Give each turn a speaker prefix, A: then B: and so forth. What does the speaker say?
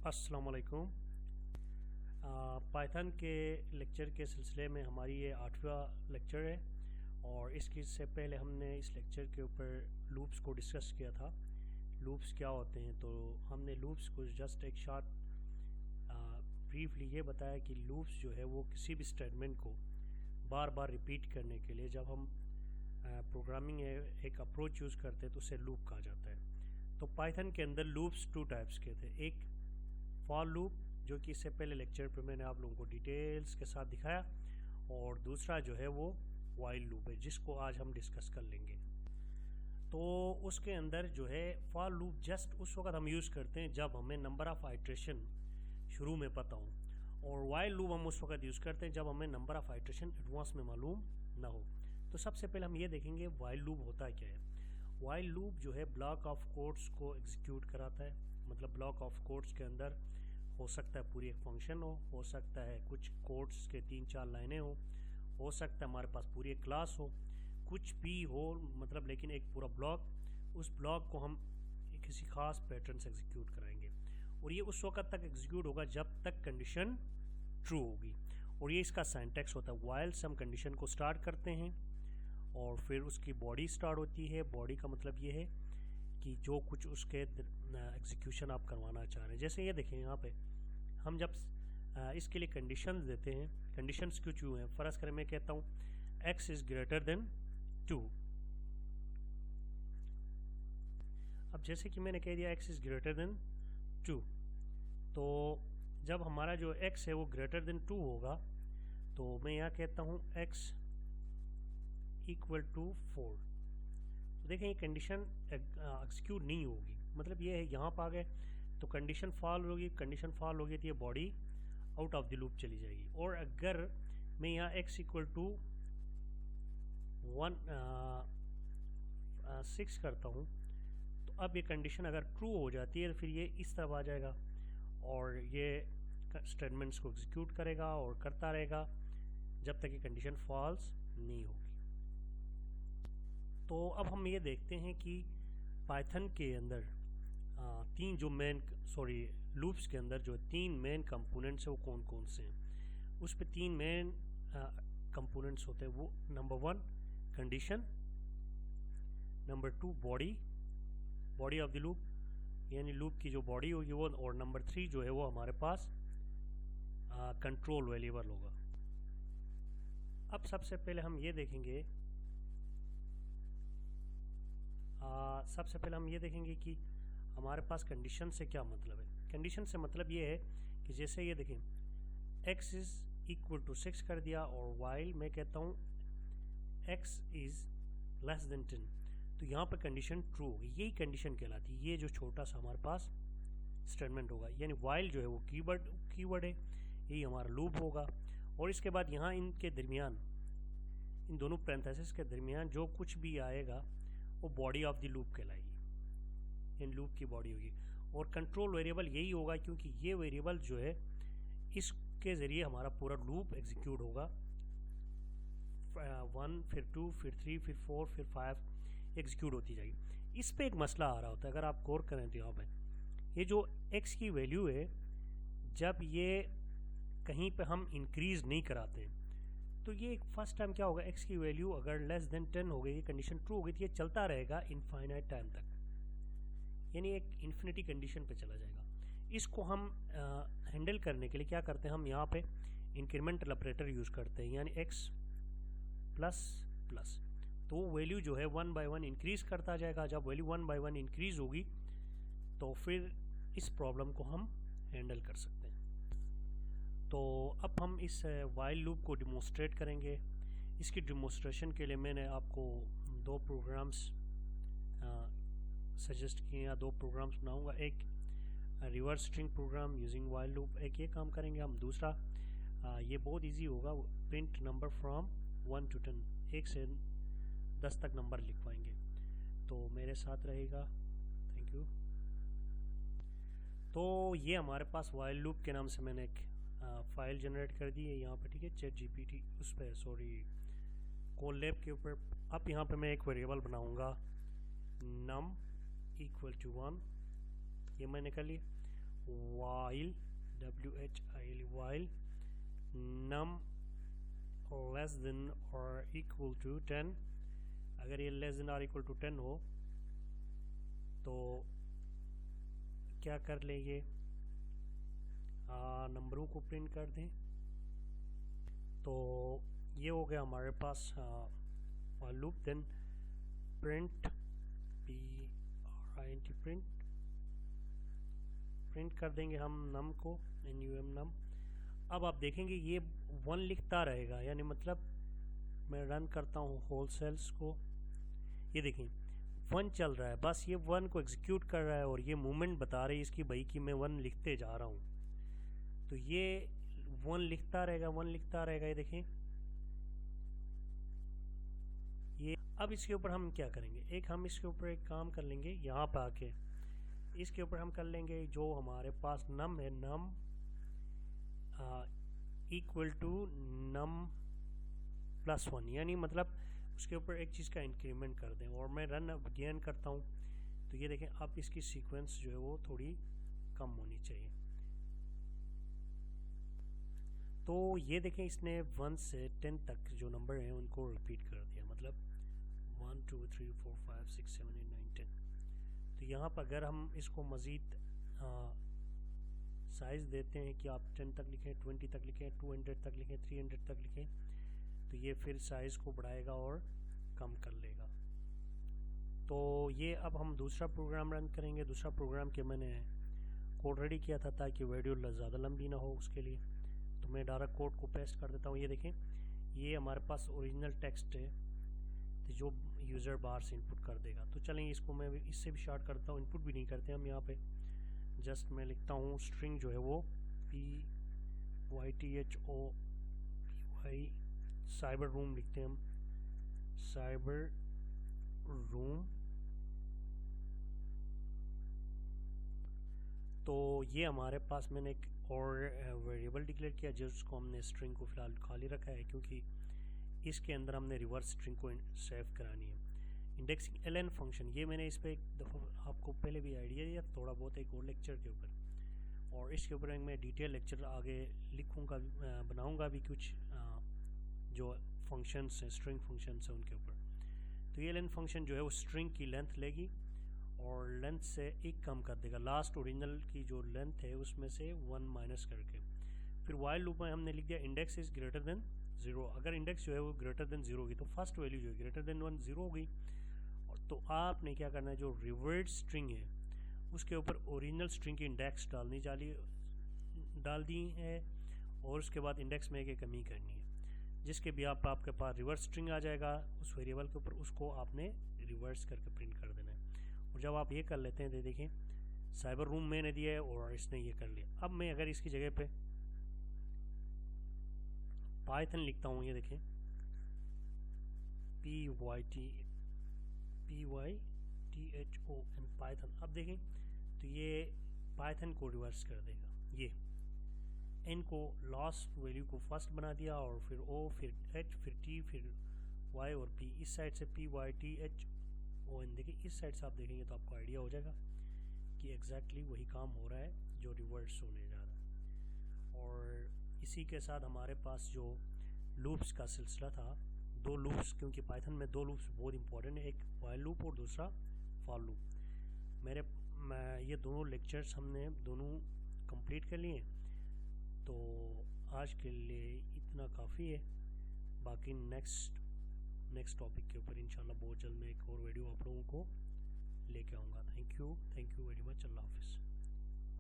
A: अस्सलाम वालेकुम। पाइथन के लेक्चर के सिलसिले में हमारी ये 8वां लेक्चर है और इससे पहले हमने इस लेक्चर के ऊपर लूप्स को डिस्कस किया था। लूप्स क्या होते हैं, तो हमने लूप्स को जस्ट एक शॉर्ट ब्रीफली ये बताया कि लूप्स जो है वो किसी भी स्टेटमेंट को बार बार रिपीट करने के लिए जब हम प्रोग्रामिंग एक अप्रोच यूज़ करते हैं तो उसे लूप कहा जाता है। तो पाइथन के अंदर लूप्स 2 टाइप्स के थे। एक फॉर लूप, जो कि इससे पहले लेक्चर पे मैंने आप लोगों को डिटेल्स के साथ दिखाया, और दूसरा जो है वो वाइल लूप है, जिसको आज हम डिस्कस कर लेंगे। तो उसके अंदर जो है फॉर लूप जस्ट उस वक्त हम यूज़ करते हैं जब हमें नंबर ऑफ़ आइट्रेशन शुरू में पता हो, और वाइल लूप हम उस वक्त यूज़ करते हैं जब हमें नंबर ऑफ़ आइट्रेशन एडवांस में मालूम ना हो। तो सबसे पहले हम ये देखेंगे वाइल लूप होता क्या है। वाइल लूप जो है ब्लॉक ऑफ कोड्स को एग्जीक्यूट कराता है। मतलब ब्लॉक ऑफ कोड्स के अंदर हो सकता है पूरी एक फंक्शन हो सकता है कुछ कोड्स के 3-4 लाइनें हो सकता है हमारे पास पूरी एक क्लास हो, कुछ भी हो, मतलब लेकिन एक पूरा ब्लॉक, उस ब्लॉक को हम किसी खास पैटर्न से एग्जीक्यूट कराएंगे, और ये उस वक्त तक एग्जीक्यूट होगा जब तक कंडीशन ट्रू होगी। और ये इसका सिंटैक्स होता है। वाइल से हम कंडीशन को स्टार्ट करते हैं और फिर उसकी बॉडी स्टार्ट होती है। बॉडी का मतलब ये है कि जो कुछ उसके एग्जीक्यूशन आप करवाना चाह रहे हैं। जैसे ये देखें, यहाँ पे हम जब इसके लिए कंडीशंस देते हैं, कंडीशंस क्यों क्यों हैं। फर्ज करें मैं कहता हूँ x इज़ ग्रेटर देन 2। अब जैसे कि मैंने कह दिया x इज़ ग्रेटर देन 2, तो जब हमारा जो x है वो ग्रेटर देन 2 होगा, तो मैं यहाँ कहता हूँ x इक्वल टू 4। तो देखें ये कंडीशन एग्जीक्यूट नहीं होगी। मतलब ये है यहाँ पर आ गए तो कंडीशन फॉल होगी। कंडीशन फॉल होगी तो ये body out of the loop चली जाएगी। और अगर मैं यहाँ x इक्वल टू 6 करता हूँ, तो अब ये कंडीशन अगर ट्रू हो जाती है तो फिर ये इस तरफ आ जाएगा और ये स्टेटमेंट्स को एग्जीक्यूट करेगा और करता रहेगा जब तक ये कंडीशन फॉल्स नहीं होगी। तो अब हम ये देखते हैं कि पाइथन के अंदर लूप्स के अंदर जो 3 मेन कंपोनेंट्स है वो कौन कौन से हैं। उस पे 3 मेन कंपोनेंट्स होते हैं। वो number 1 condition, number 2 body of the loop, यानी लूप की जो बॉडी होगी वो, और नंबर 3 जो है वो हमारे पास कंट्रोल वेरिएबल होगा। अब सबसे पहले हम ये देखेंगे कि हमारे पास कंडीशन से क्या मतलब है। कंडीशन से मतलब ये है कि जैसे ये देखें x इज़ इक्वल टू 6 कर दिया, और वाइल मैं कहता हूँ x इज़ लेस देन 10, तो यहाँ पर कंडीशन ट्रू होगी। यही कंडीशन कहलाती है। ये जो छोटा सा हमारे पास स्टेटमेंट होगा, यानी वाइल जो है वो कीवर्ड है, यही हमारा लूप होगा। और इसके बाद यहाँ इनके दरमियान, इन दोनों पैरेंथेसिस के दरमियान जो कुछ भी आएगा वो बॉडी ऑफ द लूप कहलाएगी, इन लूप की बॉडी होगी। और कंट्रोल वेरिएबल यही होगा, क्योंकि ये वेरिएबल जो है इसके ज़रिए हमारा पूरा लूप एग्जीक्यूट होगा। 1 फिर 2 फिर 3 फिर 4 फिर 5 एग्जीक्यूट होती जाएगी। इस पे एक मसला आ रहा होता है, अगर आप गौर करें तो यहाँ पे ये जो x की वैल्यू है, जब ये कहीं पे हम इंक्रीज़ नहीं कराते तो ये फर्स्ट टाइम क्या होगा, x की वैल्यू अगर लेस देन 10 हो गई, कंडीशन ट्रू हो गई, तो ये चलता रहेगा इनफाइनाइट टाइम तक, यानी एक इन्फिनिटी कंडीशन पे चला जाएगा। इसको हम हैंडल करने के लिए क्या करते हैं, हम यहाँ पे इंक्रीमेंटल ऑपरेटर यूज़ करते हैं, यानी x प्लस प्लस, तो वैल्यू जो है 1 बाय 1 इंक्रीज़ करता जाएगा। जब वैल्यू 1 बाय 1 इंक्रीज़ होगी तो फिर इस प्रॉब्लम को हम हैंडल कर सकते हैं। तो अब हम इस वाइल लूप को डिमोस्ट्रेट करेंगे। इसकी डिमोस्ट्रेशन के लिए मैंने आपको 2 प्रोग्राम्स सजेस्ट किए हैं, 2 प्रोग्राम्स बनाऊंगा। एक reverse string program using while loop, एक ये काम करेंगे हम। दूसरा ये बहुत इजी होगा, प्रिंट नंबर फ्रॉम 1 to 10, 1 से 10 तक नंबर लिखवाएंगे। तो मेरे साथ रहेगा, थैंक यू। तो ये हमारे पास वाइल लूप के नाम से मैंने एक फाइल जनरेट कर दी है यहाँ पे, ठीक है, ChatGPT उस पर, कोलैब के ऊपर। अब यहाँ पे मैं एक वेरिएबल बनाऊँगा num इक्वल टू 1, ये मैंने कर लिया। while while num less than or equal to 10, अगर ये लेस देन और इक्वल टू 10 हो तो क्या कर लेंगे, नंबरों को प्रिंट कर दें। तो ये हो गया हमारे पास while loop. Then print print कर देंगे हम नम को, num। अब आप देखेंगे ये 1 लिखता रहेगा, यानी मतलब मैं रन करता हूँ होल सेल्स को, ये देखें 1 चल रहा है, बस ये 1 को एग्जीक्यूट कर रहा है और ये मूवमेंट बता रही है इसकी भाई कि मैं 1 लिखते जा रहा हूँ। तो ये 1 लिखता रहेगा, 1 लिखता रहेगा, ये देखें ये। अब इसके ऊपर हम क्या करेंगे, एक हम इसके ऊपर एक काम कर लेंगे, यहाँ पर आके इसके ऊपर हम कर लेंगे जो हमारे पास नम है, num equal to num plus 1, यानी मतलब उसके ऊपर एक चीज़ का इंक्रीमेंट कर दें। और मैं रन अगेन करता हूँ तो ये देखें अब इसकी सीक्वेंस जो है वो थोड़ी कम होनी चाहिए। तो ये देखें इसने 1 से 10 तक जो नंबर हैं उनको रिपीट कर दिया, मतलब 1 2 3 4 5 6 7 8 9 10। तो यहाँ पर अगर हम इसको मज़ीद साइज़ देते हैं कि आप 10 तक लिखें, 20 तक लिखें, 200 तक लिखें, 300 तक लिखें, तो ये फिर साइज़ को बढ़ाएगा और कम कर लेगा। तो ये अब हम दूसरा प्रोग्राम रन करेंगे। दूसरा प्रोग्राम के मैंने कोड रेडी किया था ताकि वीडियो ज़्यादा लंबी ना हो उसके लिए, तो मैं डायरेक्ट कोड को पेस्ट कर देता हूँ। ये देखें ये हमारे पास ओरिजिनल टेक्स्ट है तो जो यूज़र बार से इनपुट कर देगा। तो चलें इसको मैं इससे भी स्टार्ट करता हूँ, इनपुट भी नहीं करते हम यहाँ पे, जस्ट मैं लिखता हूँ स्ट्रिंग जो है वो PYTHOPY साइबर रूम लिखते हैं हम, साइबर रूम। तो ये हमारे पास मैंने एक और वेरिएबल डिक्लेयर किया जिसको हमने स्ट्रिंग को फ़िलहाल खाली रखा है क्योंकि इसके अंदर हमने रिवर्स स्ट्रिंग को सेव करानी है। इंडेक्सिंग ln फंक्शन, ये मैंने इस पर एक दफ़ा आपको पहले भी आइडिया दिया थोड़ा बहुत एक और लेक्चर के ऊपर, और इसके ऊपर मैं डिटेल लेक्चर आगे लिखूँगा, बनाऊँगा भी कुछ जो फंक्शंस हैं स्ट्रिंग फंक्शंस हैं उनके ऊपर। तो ये ln फंक्शन जो है वो स्ट्रिंग की लेंथ लेगी और लेंथ से 1 कम कर देगा, लास्ट ओरिजिनल की जो लेंथ है उसमें से 1 माइनस करके। फिर वाइल लूप में हमने लिख दिया इंडेक्स इज़ ग्रेटर देन 0। अगर इंडेक्स जो है वो ग्रेटर देन 0 होगी तो फर्स्ट वैल्यू जो है ग्रेटर देन 1 0 होगी। और तो आपने क्या करना है, जो रिवर्स स्ट्रिंग है उसके ऊपर ओरिजिनल स्ट्रिंग की इंडेक्स डाल दी है और उसके बाद इंडेक्स में एक कमी करनी है, जिसके भी आपके पास रिवर्स स्ट्रिंग आ जाएगा उस वेरिएबल के ऊपर, उसको आपने रिवर्स करके प्रिंट कर देना है। और जब आप ये कर लेते हैं तो देखें साइबर रूम मैंने दिया है और इसने ये कर लिया। अब मैं अगर इसकी जगह पे पाइथन लिखता हूँ, ये देखें PYTHON पाइथन, अब देखें तो ये पाइथन को रिवर्स कर देगा। ये n को लास्ट वैल्यू को फर्स्ट बना दिया और फिर O फिर H फिर T फिर Y और P, इस साइड से PYTHON। देखिए इस साइड से आप देखेंगे तो आपको आइडिया हो जाएगा कि एग्जैक्टली वही काम हो रहा है जो रिवर्स होने जा रहा है। और इसी के साथ हमारे पास जो लूप्स का सिलसिला था, 2 लूप्स, क्योंकि पाइथन में 2 लूप्स बहुत इंपॉर्टेंट है, एक वाइल लूप और दूसरा फॉर लूप। ये दोनों लेक्चर्स हमने दोनों कंप्लीट कर लिए। तो आज के लिए इतना काफ़ी है, बाकी नेक्स्ट टॉपिक के ऊपर इंशाल्लाह बहुत जल्द मैं एक और वीडियो आप लोगों को लेके आऊँगा। Thank you very much. अल्लाह हाफिज़।